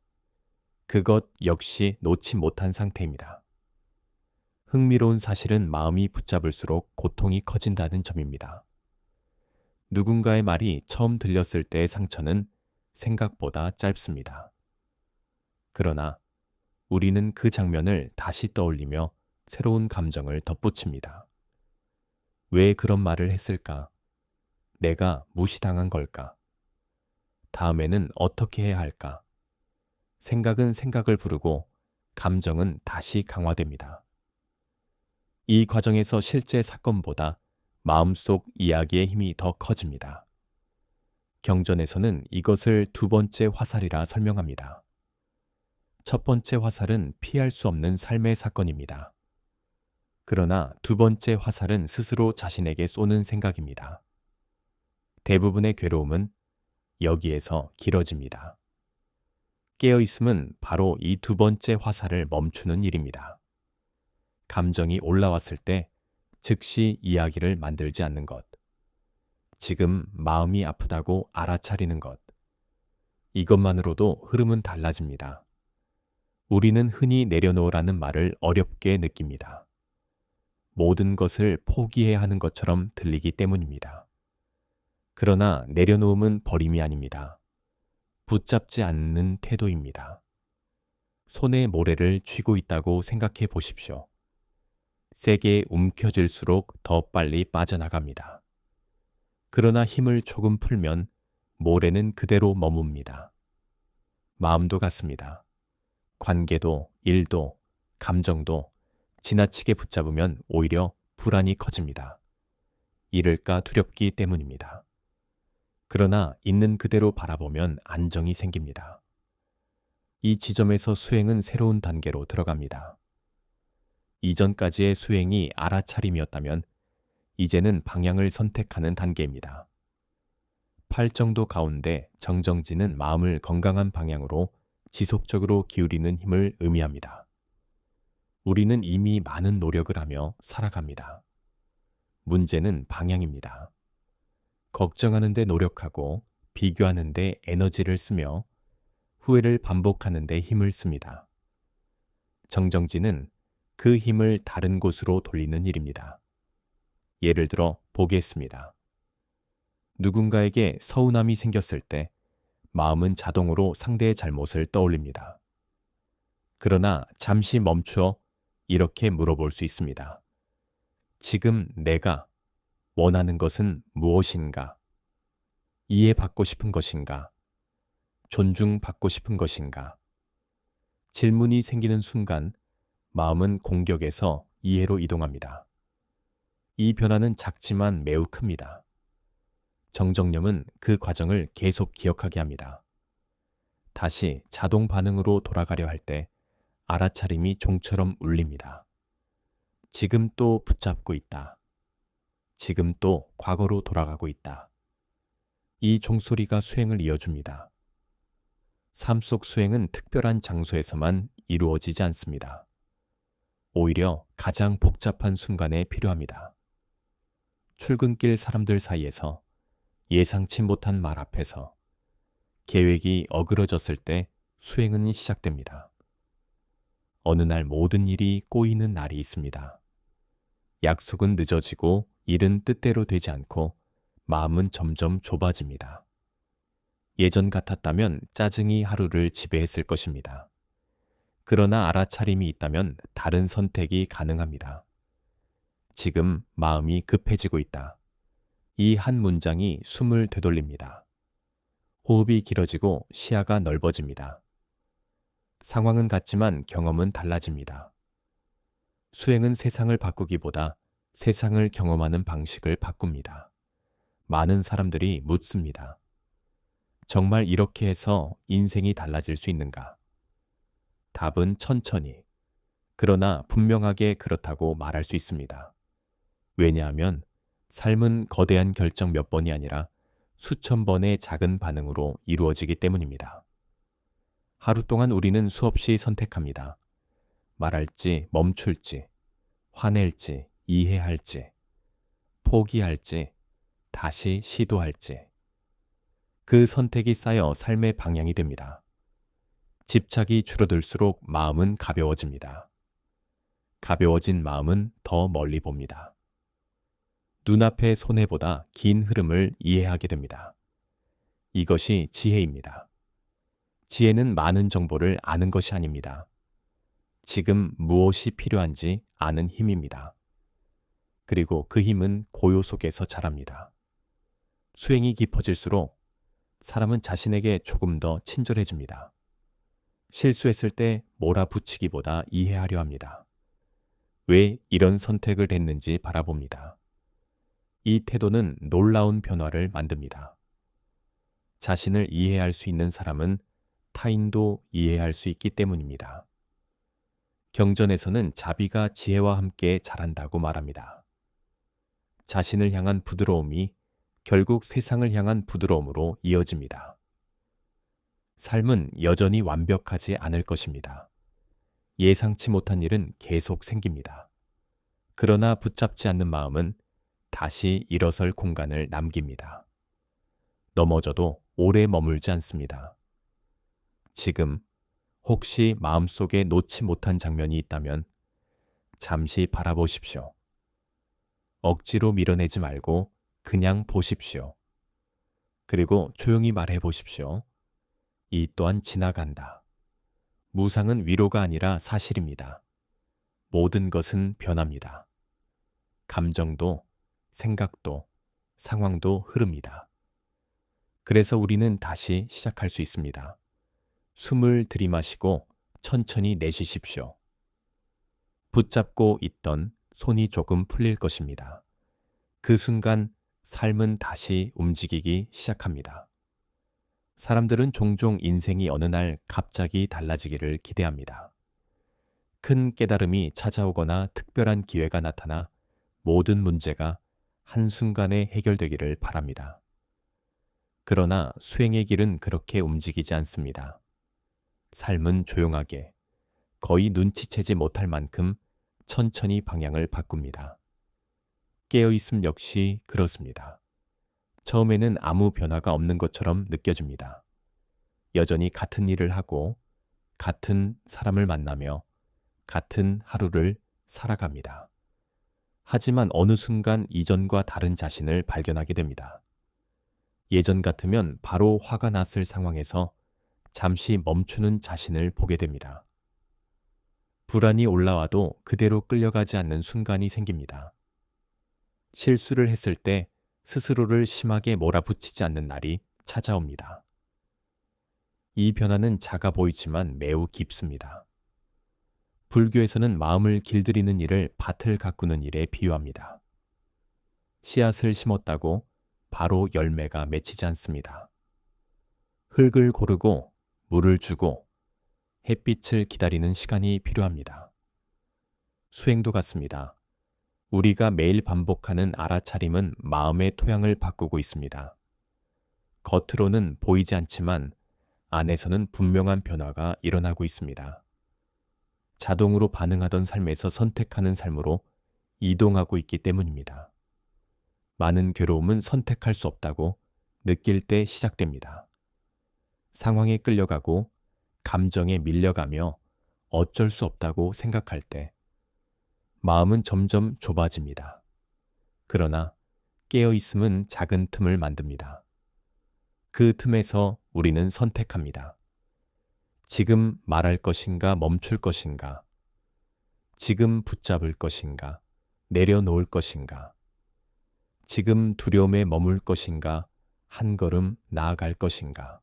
그것 역시 놓지 못한 상태입니다. 흥미로운 사실은 마음이 붙잡을수록 고통이 커진다는 점입니다. 누군가의 말이 처음 들렸을 때의 상처는 생각보다 짧습니다. 그러나 우리는 그 장면을 다시 떠올리며 새로운 감정을 덧붙입니다. 왜 그런 말을 했을까? 내가 무시당한 걸까? 다음에는 어떻게 해야 할까? 생각은 생각을 부르고 감정은 다시 강화됩니다. 이 과정에서 실제 사건보다 마음속 이야기의 힘이 더 커집니다. 경전에서는 이것을 두 번째 화살이라 설명합니다. 첫 번째 화살은 피할 수 없는 삶의 사건입니다. 그러나 두 번째 화살은 스스로 자신에게 쏘는 생각입니다. 대부분의 괴로움은 여기에서 길어집니다. 깨어있음은 바로 이 두 번째 화살을 멈추는 일입니다. 감정이 올라왔을 때 즉시 이야기를 만들지 않는 것. 지금 마음이 아프다고 알아차리는 것. 이것만으로도 흐름은 달라집니다. 우리는 흔히 내려놓으라는 말을 어렵게 느낍니다. 모든 것을 포기해야 하는 것처럼 들리기 때문입니다. 그러나 내려놓음은 버림이 아닙니다. 붙잡지 않는 태도입니다. 손에 모래를 쥐고 있다고 생각해 보십시오. 세게 움켜쥘수록 더 빨리 빠져나갑니다. 그러나 힘을 조금 풀면 모래는 그대로 머뭅니다. 마음도 같습니다. 관계도, 일도, 감정도 지나치게 붙잡으면 오히려 불안이 커집니다. 잃을까 두렵기 때문입니다. 그러나 있는 그대로 바라보면 안정이 생깁니다. 이 지점에서 수행은 새로운 단계로 들어갑니다. 이전까지의 수행이 알아차림이었다면 이제는 방향을 선택하는 단계입니다. 팔정도 가운데 정정지는 마음을 건강한 방향으로 지속적으로 기울이는 힘을 의미합니다. 우리는 이미 많은 노력을 하며 살아갑니다. 문제는 방향입니다. 걱정하는 데 노력하고 비교하는 데 에너지를 쓰며 후회를 반복하는 데 힘을 씁니다. 정정지는 그 힘을 다른 곳으로 돌리는 일입니다. 예를 들어 보겠습니다. 누군가에게 서운함이 생겼을 때 마음은 자동으로 상대의 잘못을 떠올립니다. 그러나 잠시 멈추어 이렇게 물어볼 수 있습니다. 지금 내가 원하는 것은 무엇인가? 이해받고 싶은 것인가? 존중받고 싶은 것인가? 질문이 생기는 순간 마음은 공격에서 이해로 이동합니다. 이 변화는 작지만 매우 큽니다. 정정념은 그 과정을 계속 기억하게 합니다. 다시 자동 반응으로 돌아가려 할 때 알아차림이 종처럼 울립니다. 지금 또 붙잡고 있다. 지금 또 과거로 돌아가고 있다. 이 종소리가 수행을 이어줍니다. 삶 속 수행은 특별한 장소에서만 이루어지지 않습니다. 오히려 가장 복잡한 순간에 필요합니다. 출근길 사람들 사이에서, 예상치 못한 말 앞에서, 계획이 어그러졌을 때 수행은 시작됩니다. 어느 날 모든 일이 꼬이는 날이 있습니다. 약속은 늦어지고 일은 뜻대로 되지 않고 마음은 점점 좁아집니다. 예전 같았다면 짜증이 하루를 지배했을 것입니다. 그러나 알아차림이 있다면 다른 선택이 가능합니다. 지금 마음이 급해지고 있다. 이 한 문장이 숨을 되돌립니다. 호흡이 길어지고 시야가 넓어집니다. 상황은 같지만 경험은 달라집니다. 수행은 세상을 바꾸기보다 세상을 경험하는 방식을 바꿉니다. 많은 사람들이 묻습니다. 정말 이렇게 해서 인생이 달라질 수 있는가? 답은 천천히, 그러나 분명하게 그렇다고 말할 수 있습니다. 왜냐하면 삶은 거대한 결정 몇 번이 아니라 수천 번의 작은 반응으로 이루어지기 때문입니다. 하루 동안 우리는 수없이 선택합니다. 말할지 멈출지, 화낼지 이해할지, 포기할지 다시 시도할지. 그 선택이 쌓여 삶의 방향이 됩니다. 집착이 줄어들수록 마음은 가벼워집니다. 가벼워진 마음은 더 멀리 봅니다. 눈앞의 손해보다 긴 흐름을 이해하게 됩니다. 이것이 지혜입니다. 지혜는 많은 정보를 아는 것이 아닙니다. 지금 무엇이 필요한지 아는 힘입니다. 그리고 그 힘은 고요 속에서 자랍니다. 수행이 깊어질수록 사람은 자신에게 조금 더 친절해집니다. 실수했을 때 몰아붙이기보다 이해하려 합니다. 왜 이런 선택을 했는지 바라봅니다. 이 태도는 놀라운 변화를 만듭니다. 자신을 이해할 수 있는 사람은 타인도 이해할 수 있기 때문입니다. 경전에서는 자비가 지혜와 함께 자란다고 말합니다. 자신을 향한 부드러움이 결국 세상을 향한 부드러움으로 이어집니다. 삶은 여전히 완벽하지 않을 것입니다. 예상치 못한 일은 계속 생깁니다. 그러나 붙잡지 않는 마음은 다시 일어설 공간을 남깁니다. 넘어져도 오래 머물지 않습니다. 지금 혹시 마음속에 놓지 못한 장면이 있다면 잠시 바라보십시오. 억지로 밀어내지 말고 그냥 보십시오. 그리고 조용히 말해 보십시오. 이 또한 지나간다. 무상은 위로가 아니라 사실입니다. 모든 것은 변합니다. 감정도, 생각도, 상황도 흐릅니다. 그래서 우리는 다시 시작할 수 있습니다. 숨을 들이마시고 천천히 내쉬십시오. 붙잡고 있던 손이 조금 풀릴 것입니다. 그 순간 삶은 다시 움직이기 시작합니다. 사람들은 종종 인생이 어느 날 갑자기 달라지기를 기대합니다. 큰 깨달음이 찾아오거나 특별한 기회가 나타나 모든 문제가 한순간에 해결되기를 바랍니다. 그러나 수행의 길은 그렇게 움직이지 않습니다. 삶은 조용하게, 거의 눈치채지 못할 만큼 천천히 방향을 바꿉니다. 깨어있음 역시 그렇습니다. 처음에는 아무 변화가 없는 것처럼 느껴집니다. 여전히 같은 일을 하고, 같은 사람을 만나며, 같은 하루를 살아갑니다. 하지만 어느 순간 이전과 다른 자신을 발견하게 됩니다. 예전 같으면 바로 화가 났을 상황에서 잠시 멈추는 자신을 보게 됩니다. 불안이 올라와도 그대로 끌려가지 않는 순간이 생깁니다. 실수를 했을 때 스스로를 심하게 몰아붙이지 않는 날이 찾아옵니다. 이 변화는 작아 보이지만 매우 깊습니다. 불교에서는 마음을 길들이는 일을 밭을 가꾸는 일에 비유합니다. 씨앗을 심었다고 바로 열매가 맺히지 않습니다. 흙을 고르고 물을 주고 햇빛을 기다리는 시간이 필요합니다. 수행도 같습니다. 우리가 매일 반복하는 알아차림은 마음의 토양을 바꾸고 있습니다. 겉으로는 보이지 않지만 안에서는 분명한 변화가 일어나고 있습니다. 자동으로 반응하던 삶에서 선택하는 삶으로 이동하고 있기 때문입니다. 많은 괴로움은 선택할 수 없다고 느낄 때 시작됩니다. 상황에 끌려가고 감정에 밀려가며 어쩔 수 없다고 생각할 때 마음은 점점 좁아집니다. 그러나 깨어있음은 작은 틈을 만듭니다. 그 틈에서 우리는 선택합니다. 지금 말할 것인가 멈출 것인가, 지금 붙잡을 것인가 내려놓을 것인가, 지금 두려움에 머물 것인가 한 걸음 나아갈 것인가.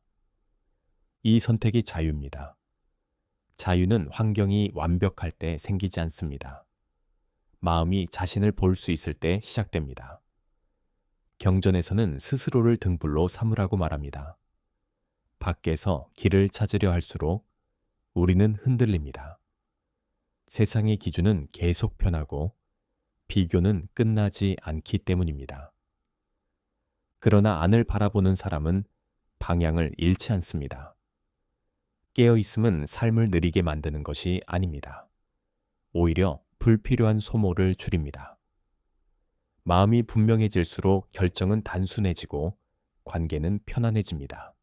이 선택이 자유입니다. 자유는 환경이 완벽할 때 생기지 않습니다. 마음이 자신을 볼 수 있을 때 시작됩니다. 경전에서는 스스로를 등불로 삼으라고 말합니다. 밖에서 길을 찾으려 할수록 우리는 흔들립니다. 세상의 기준은 계속 변하고 비교는 끝나지 않기 때문입니다. 그러나 안을 바라보는 사람은 방향을 잃지 않습니다. 깨어있음은 삶을 느리게 만드는 것이 아닙니다. 오히려 불필요한 소모를 줄입니다. 마음이 분명해질수록 결정은 단순해지고 관계는 편안해집니다.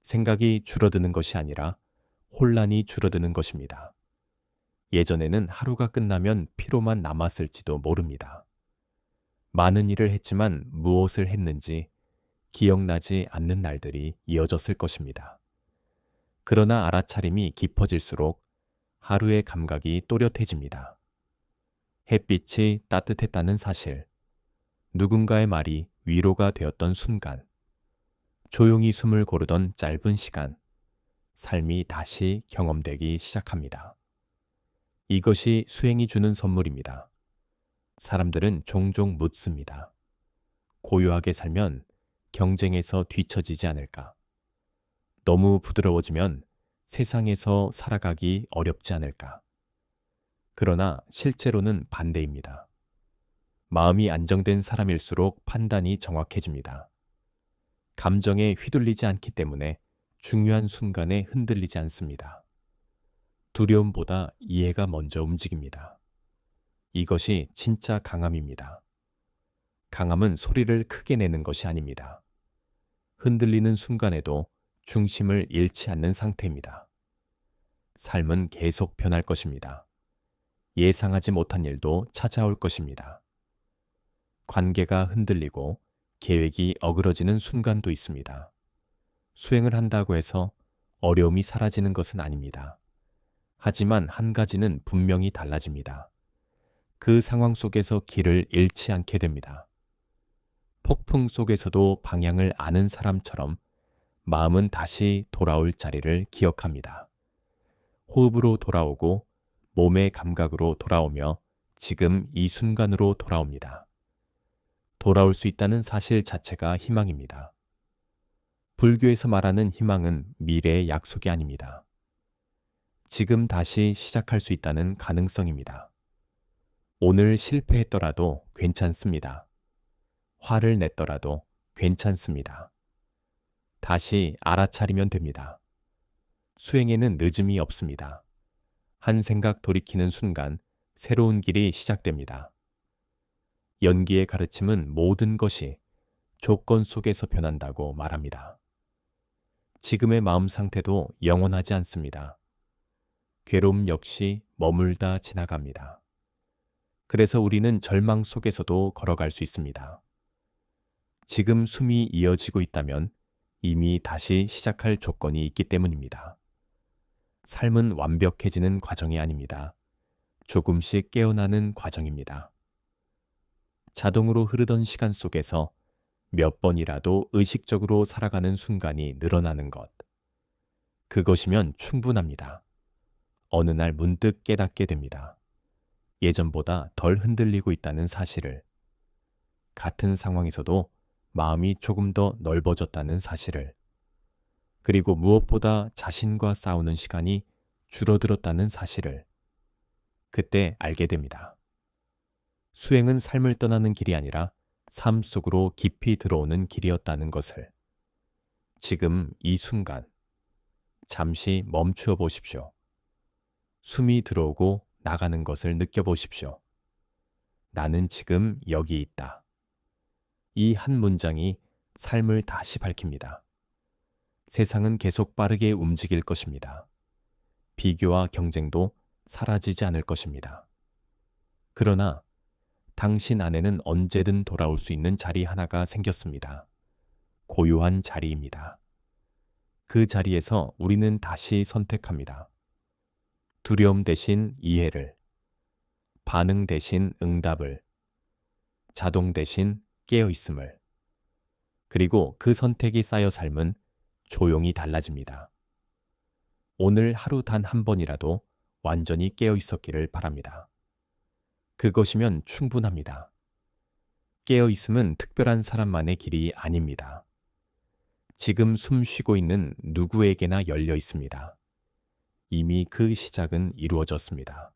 생각이 줄어드는 것이 아니라 혼란이 줄어드는 것입니다. 예전에는 하루가 끝나면 피로만 남았을지도 모릅니다. 많은 일을 했지만 무엇을 했는지 기억나지 않는 날들이 이어졌을 것입니다. 그러나 알아차림이 깊어질수록 하루의 감각이 또렷해집니다. 햇빛이 따뜻했다는 사실, 누군가의 말이 위로가 되었던 순간, 조용히 숨을 고르던 짧은 시간, 삶이 다시 경험되기 시작합니다. 이것이 수행이 주는 선물입니다. 사람들은 종종 묻습니다. 고요하게 살면 경쟁에서 뒤처지지 않을까? 너무 부드러워지면 세상에서 살아가기 어렵지 않을까? 그러나 실제로는 반대입니다. 마음이 안정된 사람일수록 판단이 정확해집니다. 감정에 휘둘리지 않기 때문에 중요한 순간에 흔들리지 않습니다. 두려움보다 이해가 먼저 움직입니다. 이것이 진짜 강함입니다. 강함은 소리를 크게 내는 것이 아닙니다. 흔들리는 순간에도 중심을 잃지 않는 상태입니다. 삶은 계속 변할 것입니다. 예상하지 못한 일도 찾아올 것입니다. 관계가 흔들리고 계획이 어그러지는 순간도 있습니다. 수행을 한다고 해서 어려움이 사라지는 것은 아닙니다. 하지만 한 가지는 분명히 달라집니다. 그 상황 속에서 길을 잃지 않게 됩니다. 폭풍 속에서도 방향을 아는 사람처럼 마음은 다시 돌아올 자리를 기억합니다. 호흡으로 돌아오고 몸의 감각으로 돌아오며 지금 이 순간으로 돌아옵니다. 돌아올 수 있다는 사실 자체가 희망입니다. 불교에서 말하는 희망은 미래의 약속이 아닙니다. 지금 다시 시작할 수 있다는 가능성입니다. 오늘 실패했더라도 괜찮습니다. 화를 냈더라도 괜찮습니다. 다시 알아차리면 됩니다. 수행에는 늦음이 없습니다. 한 생각 돌이키는 순간 새로운 길이 시작됩니다. 연기의 가르침은 모든 것이 조건 속에서 변한다고 말합니다. 지금의 마음 상태도 영원하지 않습니다. 괴로움 역시 머물다 지나갑니다. 그래서 우리는 절망 속에서도 걸어갈 수 있습니다. 지금 숨이 이어지고 있다면 이미 다시 시작할 조건이 있기 때문입니다. 삶은 완벽해지는 과정이 아닙니다. 조금씩 깨어나는 과정입니다. 자동으로 흐르던 시간 속에서 몇 번이라도 의식적으로 살아가는 순간이 늘어나는 것. 그것이면 충분합니다. 어느 날 문득 깨닫게 됩니다. 예전보다 덜 흔들리고 있다는 사실을. 같은 상황에서도 마음이 조금 더 넓어졌다는 사실을. 그리고 무엇보다 자신과 싸우는 시간이 줄어들었다는 사실을. 그때 알게 됩니다. 수행은 삶을 떠나는 길이 아니라 삶 속으로 깊이 들어오는 길이었다는 것을. 지금 이 순간 잠시 멈추어 보십시오. 숨이 들어오고 나가는 것을 느껴보십시오. 나는 지금 여기 있다. 이 한 문장이 삶을 다시 밝힙니다. 세상은 계속 빠르게 움직일 것입니다. 비교와 경쟁도 사라지지 않을 것입니다. 그러나 당신 안에는 언제든 돌아올 수 있는 자리 하나가 생겼습니다. 고요한 자리입니다. 그 자리에서 우리는 다시 선택합니다. 두려움 대신 이해를, 반응 대신 응답을, 자동 대신 깨어있음을. 그리고 그 선택이 쌓여 삶은 조용히 달라집니다. 오늘 하루 단 한 번이라도 완전히 깨어있었기를 바랍니다. 그것이면 충분합니다. 깨어있음은 특별한 사람만의 길이 아닙니다. 지금 숨 쉬고 있는 누구에게나 열려 있습니다. 이미 그 시작은 이루어졌습니다.